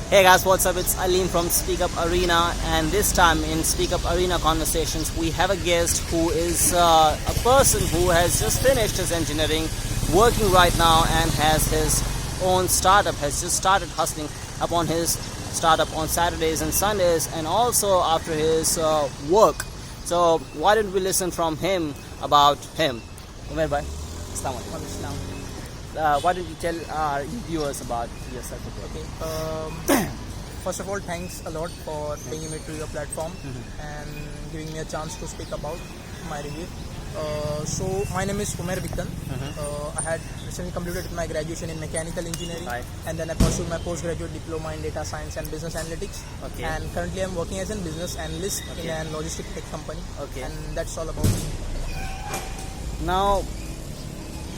Hey guys, what's up? It's Alim from SpeakUpArena, and this time in SpeakUpArena Conversations, we have a guest who is a person who has just finished his engineering, working right now, and has his own startup, has just started hustling upon his startup on Saturdays and Sundays, and also after his work. So why don't we listen from him about him? Umer Bhai, Assalamu alaikum. Why don't you tell our viewers about yourself? Okay. First of all, thanks a lot for bringing me to your platform and giving me a chance to speak about my review. So my name is Umer. I had recently completed my graduation in mechanical engineering, and then I pursued my postgraduate diploma in data science and business analytics. Okay. And currently I'm working as a business analyst in a logistic tech company. Okay. And that's all about me. Now,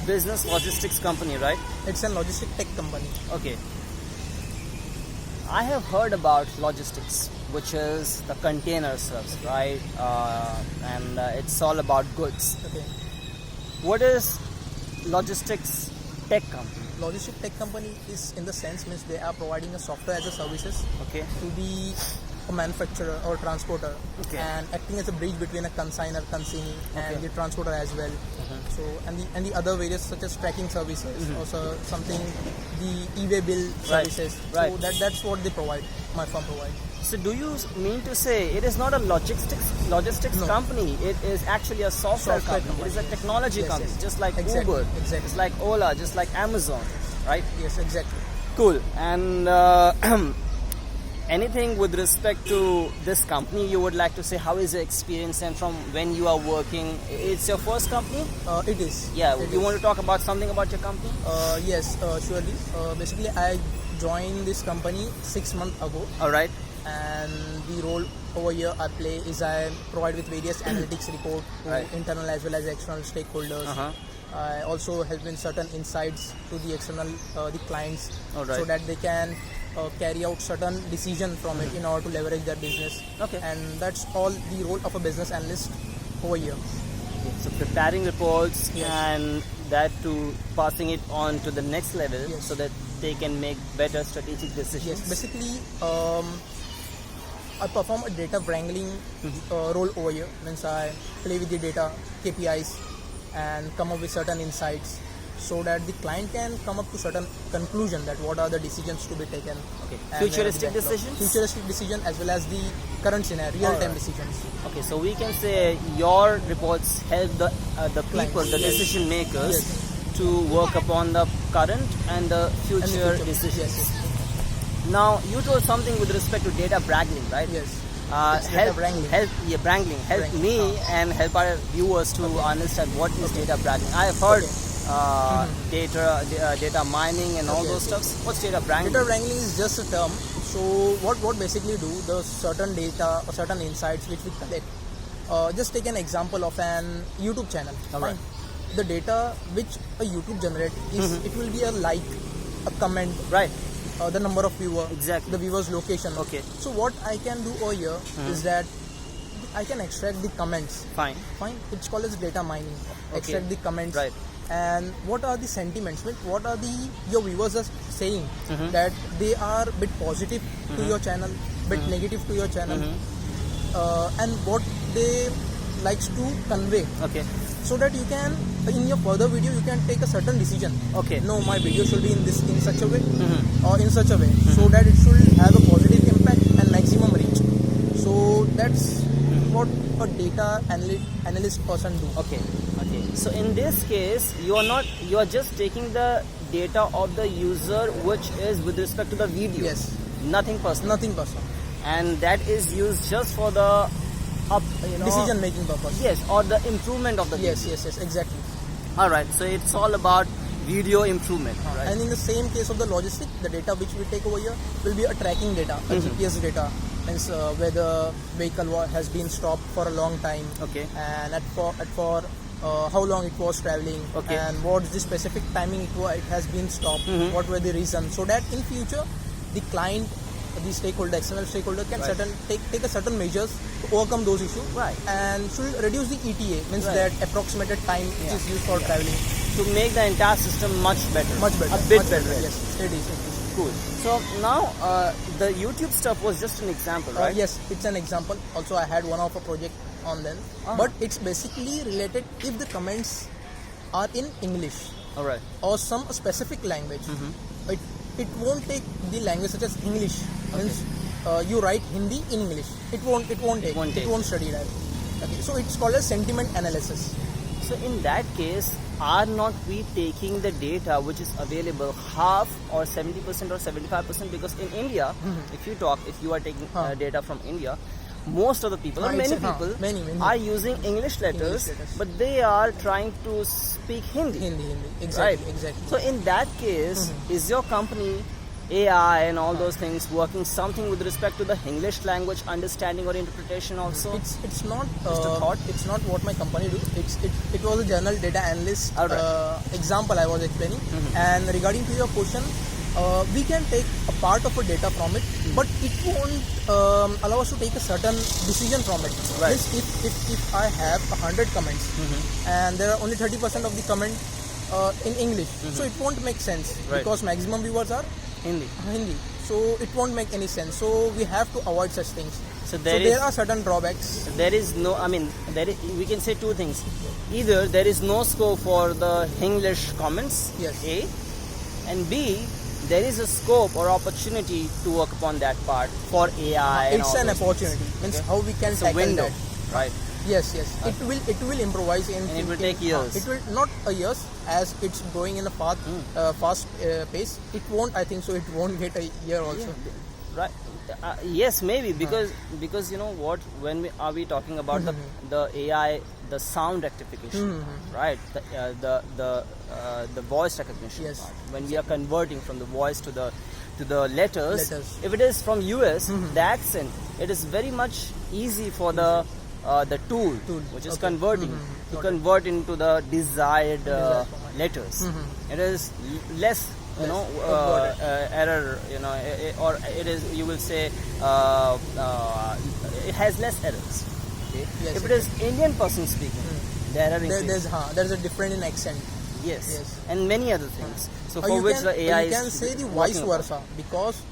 business logistics company, right? It's a logistic tech company. Okay. I have heard about logistics, which is the container service, right? And it's all about goods. Okay. What is logistics tech company? Logistic tech company is in the sense means they are providing a software as a services Okay. to the manufacturer or transporter, Okay. and acting as a bridge between a consignor, consignee, and Okay. the transporter as well. So and the other various such as tracking services, also something the e-way bill services. Right. So that's what they provide. My firm provide. So do you mean to say it is not a logistics No. company? It is actually a software company. It is a technology Yes, company, yes. just like Exactly, Uber, exactly. just like Ola, just like Amazon, right? Yes, exactly. Cool. And anything with respect to this company you would like to say? How is your experience, and from when you are working? It's your first company? It is. Yeah. It You is. want to talk about something about your company? Yes, surely. Basically, I joined this company 6 months ago. All right. And the role over here I play is I provide with various analytics report to Right. internal as well as external stakeholders. I also help in certain insights to the external the clients, Alright. so that they can carry out certain decision from it in order to leverage their business. Okay. And that's all the role of a business analyst over here. So preparing reports Yes. and that to passing it on to the next level, Yes. so that they can make better strategic decisions. Yes, basically, I perform a data wrangling role over here. Means I play with the data, KPIs, and come up with certain insights, so that the client can come up to certain conclusion that what are the decisions to be taken. Okay. And Futuristic where the backlog. decisions? Futuristic decision as well as the current scenario, real-time decisions. Okay, so we can say your reports help the people, Clients, the yes. decision makers, Yes. to work upon the current and the And the future future. decisions. Yes, yes. Now, you told something with respect to data wrangling, right? Yes. It's data wrangling. Help Help Wrangling. me and help our viewers to understand what is data wrangling. I have heard data mining and all Okay, those okay. stuff. What's data wrangling? Data wrangling is just a term. So what basically do the certain data or certain insights which we collect. Just take an example of an YouTube channel. Alright. Fine. The data which a YouTube generate is it will be a like, a comment, Right. the number of viewer, Exactly. the viewer's location. Okay. So what I can do over here is that I can extract the comments. Fine. Fine. It's called as data mining. Okay. Extract the comments. Right. And what are the sentiments? What are your viewers are saying that they are a bit positive to your channel, bit negative to your channel, and what they likes to convey, Okay. so that you can in your further video you can take a certain decision. Okay. No, my video should be in such a way or in such a way, so that it should have a positive impact and maximum reach. So that's what a data analyst person do. Okay. So in this case, you are just taking the data of the user, which is with respect to the video. Yes. Nothing personal. Nothing personal. And that is used just for the Decision making purpose. Yes, or the improvement of the Yes, video. yes, exactly. All right. So it's all about video improvement. Right. And in the same case of the logistic, the data which we take over here will be a tracking data, a GPS data, means where the vehicle has been stopped for a long time, Okay. and for how long it was traveling, Okay. and what's the specific timing it has been stopped, what were the reasons, so that in future the client, the stakeholder, external stakeholder can Right. take a certain measures to overcome those issues, Right. and should reduce the ETA, means Right. that approximated time which is used for traveling. To make the entire system much better. Much better. A bit much better. Yes, it is. Cool. So now the YouTube stuff was just an example, right? Yes, it's an example. Also, I had one of a project on them, but it's basically related if the comments are in English All right. or some specific language. It won't take the language such as English. Means you write Hindi in English. It won't study that. Okay, so it's called a sentiment analysis. So in that case, are not we taking the data which is available half or 70% or 75%? Because in India, if you are taking data from India, most of the people, or many people, many are using English letters, but they are trying to speak Hindi. Exactly, right? exactly. So in that case, is your company AI and all those things working something with respect to the English language understanding or interpretation also? It's not Just a thought. It's not what my company do. It was a general data analyst Alright. example I was explaining. And regarding to your question, we can take a part of a data from it, but it won't allow us to take a certain decision from it. Right. Means if I have 100 comments and there are only 30% of the comment in English, so it won't make sense because maximum viewers are Hindi. So it won't make any sense. So we have to avoid such things. So there are certain drawbacks. There is no, we can say two things. Either there is no scope for the English comments, Yes. A, and B, there is a scope or opportunity to work upon that part for AI. And It's all an those opportunity. Means how we can It's a tackle window, that. right? Yes. It will improvise in. And it will take years. It will not a years as it's going in a fast pace. It won't. I think so. It won't get a year also. Right. Yes, maybe because you know what, when we talking about the AI, the sound rectification, right? The voice recognition Yes. part. When we are converting from the voice to the letters. If it is from US, the accent, it is very much easy for the tool which is converting to convert into the desired letters. It is less error, or it is, you will say, it has less errors. Okay? Yes, If it is Indian person speaking, the error increases. There's a difference in accent. Yes, and many other things. So for You which can, the AI you can is say the working vice upon. versa, because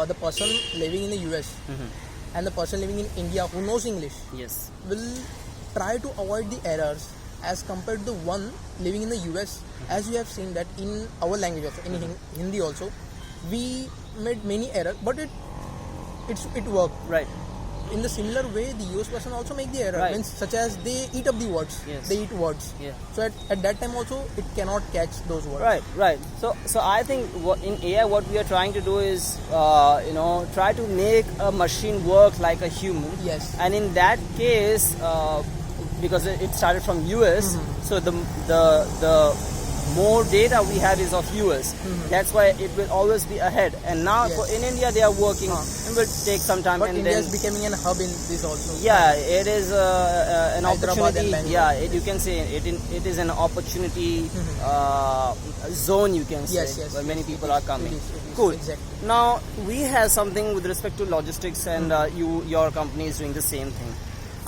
the person living in the US and the person living in India who knows English Yes. will try to avoid the errors as compared to the one living in the US. As you have seen that in our language also, in Hindi also, we made many errors, but it worked. Right. In the similar way, the US person also make the error, Right. means such as they eat up the words. Yes. They eat words. Yeah. So at that time also, it cannot catch those words. Right. So I think in AI, what we are trying to do is, try to make a machine work like a human. Yes. And in that case, because it started from US, so the more data we have is of US. That's why it will always be ahead. And now in India they are working. It will take some time. But and India then, is becoming a hub in this also. yeah, it is an Hyderabad opportunity. and Yeah, Bangalore. you can say it is an opportunity zone. You can say Yes. where many people are coming. It is, Cool. exactly. Now we have something with respect to logistics, and your company is doing the same thing.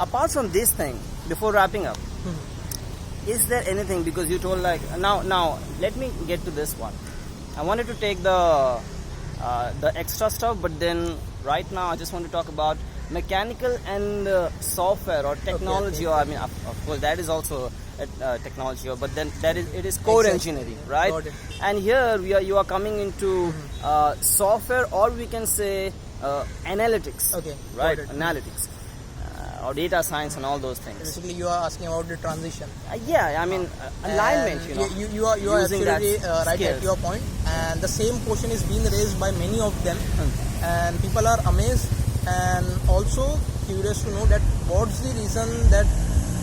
Apart from this thing, before wrapping up, is there anything, because you told like now let me get to this one. I wanted to take the extra stuff, but then right now I just want to talk about mechanical and software or technology. Or I mean, of course that is also technology, but then it is core engineering, right? Got it. And here you are coming into software, or we can say analytics. Okay, Right, got it. analytics. Or data science and all those things. Basically, you are asking about the transition. Yeah, I mean alignment. And you are using that absolutely right skills. at your point. And the same question is being raised by many of them, and people are amazed and also curious to know that what's the reason that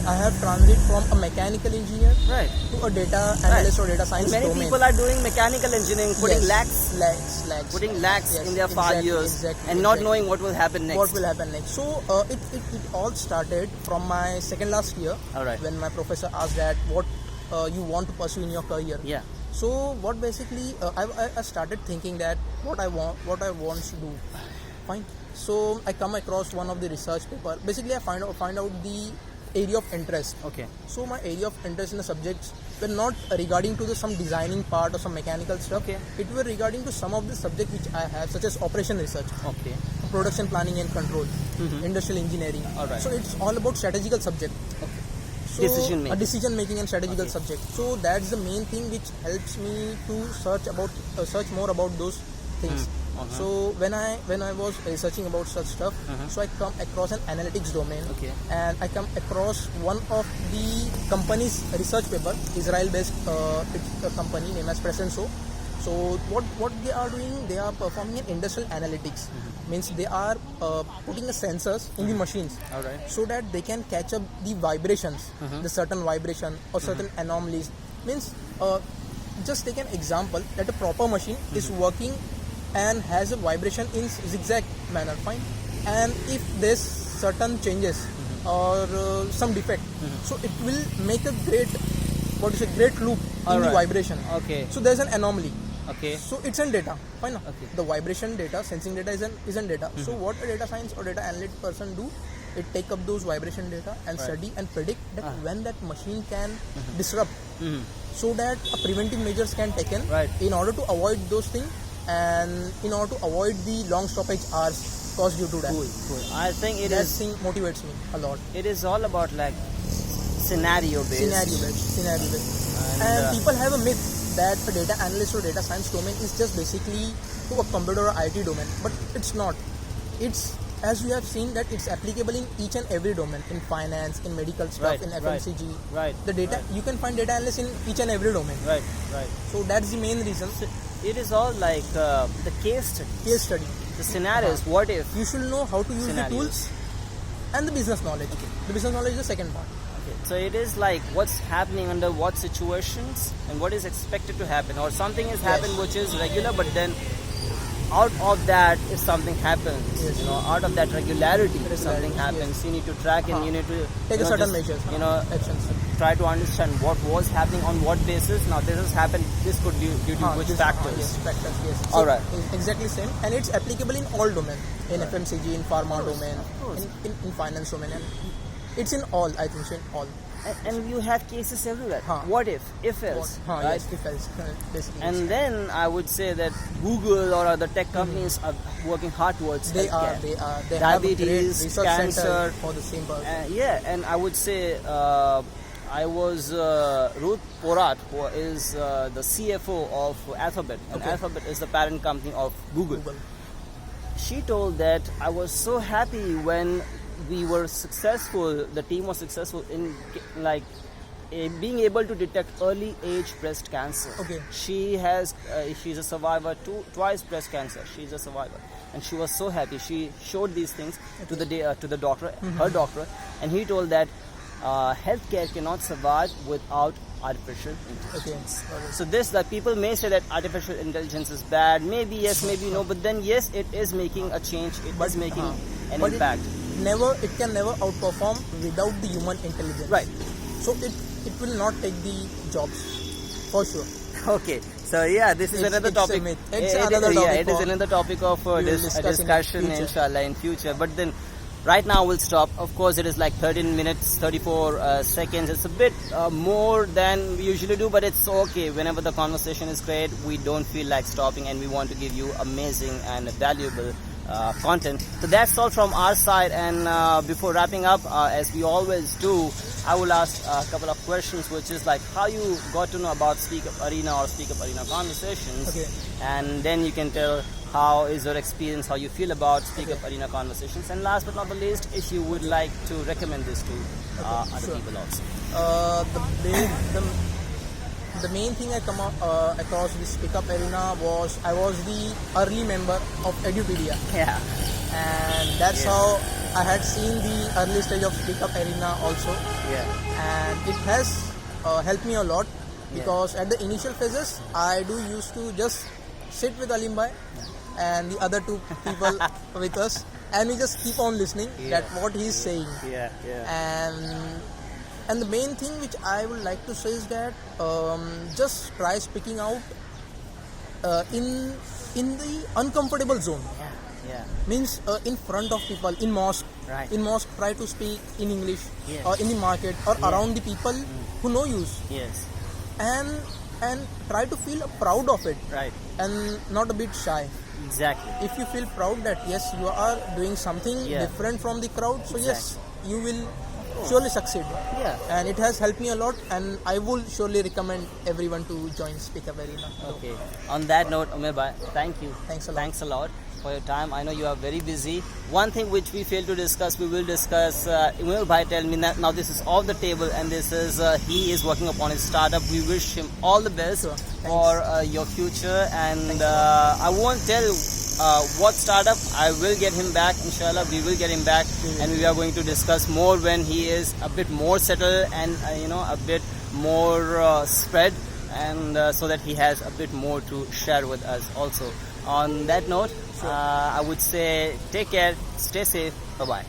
I have transited from a mechanical engineer Right. to a data analyst or data science Many domain. people are doing mechanical engineering, putting Yes. lakhs lakhs in their 5 years, exactly, and not exactly. knowing what will happen next. What will happen next. So it all started from my second last year, Alright. when my professor asked that what you want to pursue in your career. Yeah. So what basically I started thinking that what I want to do. Fine. So I come across one of the research paper. Basically I find out the area of interest. Okay. So my area of interest in the subjects were not regarding to some designing part or some mechanical stuff. Okay. It were regarding to some of the subject which I have, such as operation research, Okay. production planning and control, industrial engineering. Alright. So it's all about strategical subject. Okay. So Decision making. decision making and strategical Okay. subject. So that's the main thing which helps me to search more about those things. So when I was researching about such stuff, so I come across an analytics domain, Okay. and I come across one of the company's research paper, Israel-based it's a company named as Presenso. So what they are doing, they are performing an industrial analytics. Means they are putting the sensors in the machines, Alright. so that they can catch up the vibrations, the certain vibration or certain anomalies. Means just take an example that a proper machine is working and has a vibration in zigzag manner, fine. And if there's certain changes or some defect, so it will make a great loop in the Alright. vibration. Okay. So there's an anomaly. Okay. So it's in data, fine. Okay. The vibration data, sensing data is in data. So what a data science or data analytic person do, it take up those vibration data and study and predict that when that machine can disrupt, so that a preventive measures can taken Right. in order to avoid those things and in order to avoid the long stoppage hours caused due to that. Cool. I think That thing motivates me a lot. it is all about like scenario based. Scenario based. And people have a myth that a data analyst or data science domain is just basically to a computer or IT domain, but it's not. It's, as we have seen, that it's applicable in each and every domain, in finance, in medical stuff, Right, in right, FMCG. right, The data, you can find data analysts in each and every domain. Right. So that's the main reason. It is all like the case study. Case study. The scenarios. What if? You should know how to use Scenarios. the tools and the business knowledge. The business knowledge is the second part. Okay. So it is like what's happening under what situations and what is expected to happen, or something is happened which is regular, but then out of that, if something happens, Yes. out of that regularity, if something happens, you need to track and you need to Take a certain measures. Actions. try to understand what was happening on what basis. Now this has happened. This could be due to which factors. Yes, factors. Yes. So All right. it's exactly same, and it's applicable in all domain, in FMCG, in pharma domain, course. in finance domain, and it's in all. I think so in all. And you have cases everywhere. Huh. What if else, right? Yes, if else, basically. And then I would say that Google or other tech companies are working hard towards they healthcare. They have a great Diabetes, research cancer. center for the same purpose. And I would say I was Ruth Porat, who is the CFO of Alphabet, and Okay. Alphabet is the parent company of Google. She told that I was so happy when we were successful, the team was successful in being able to detect early age breast cancer. Okay. She's a survivor, twice breast cancer. She's a survivor, and she was so happy. She showed these things to the doctor, her doctor, and he told that healthcare cannot survive without artificial intelligence. Okay. So that people may say that artificial intelligence is bad. Maybe yes, maybe no. But then yes, it is making a change. It is making an But impact. It can never outperform without the human intelligence. Right. So it will not take the jobs for sure. Okay. So yeah, this is another it's a topic. myth. It's another topic Yeah, it is another topic of we will discuss in discussion, future. inshallah, in future. But then, right now we'll stop. Of course, it is like 13 minutes, 34 seconds. It's a bit more than we usually do, but it's okay. Whenever the conversation is great, we don't feel like stopping, and we want to give you amazing and valuable content. So that's all from our side. And before wrapping up, as we always do, I will ask a couple of questions, which is like how you got to know about SpeakUpArena or SpeakUpArena conversations. Okay. And then you can tell how is your experience, how you feel about SpeakUpArena conversations. And last but not the least, if you would like to recommend this to other people also. The main thing I come across this SpeakUpArena was I was the early member of Edupedia, Yeah. and that's how I had seen the early stage of SpeakUpArena also, Yeah. and it has helped me a lot because at the initial phases I used to just sit with Alim Bhai and the other two people with us, and we just keep on listening that what he's saying. Yeah. And the main thing which I would like to say is that just try speaking out in the uncomfortable zone. Yeah. Means in front of people, in mosque. Right. In mosque, try to speak in English, Yes. or in the market, or around the people who know you. Yes. and try to feel proud of it, Right. and not a bit shy. Exactly. If you feel proud that yes, you are doing something Yeah. different from the crowd, so yes, Exactly. you will surely succeed. Yeah. And it has helped me a lot, and I will surely recommend everyone to join SpeakUpArena. Okay. On that note, Umer Bhai, thank you. Thanks a lot. Thanks a lot for your time. I know you are very busy. One thing which we failed to discuss, we will discuss. Umer Bhai tell me that now this is off the table, and this is he is working upon his startup. We wish him all the best Sure. for your future, and I won't tell what startup. I will get him back, inshallah. We will get him back, and we are going to discuss more when he is a bit more settled and a bit more spread, and so that he has a bit more to share with us also. On that note, I would say take care, stay safe, bye bye.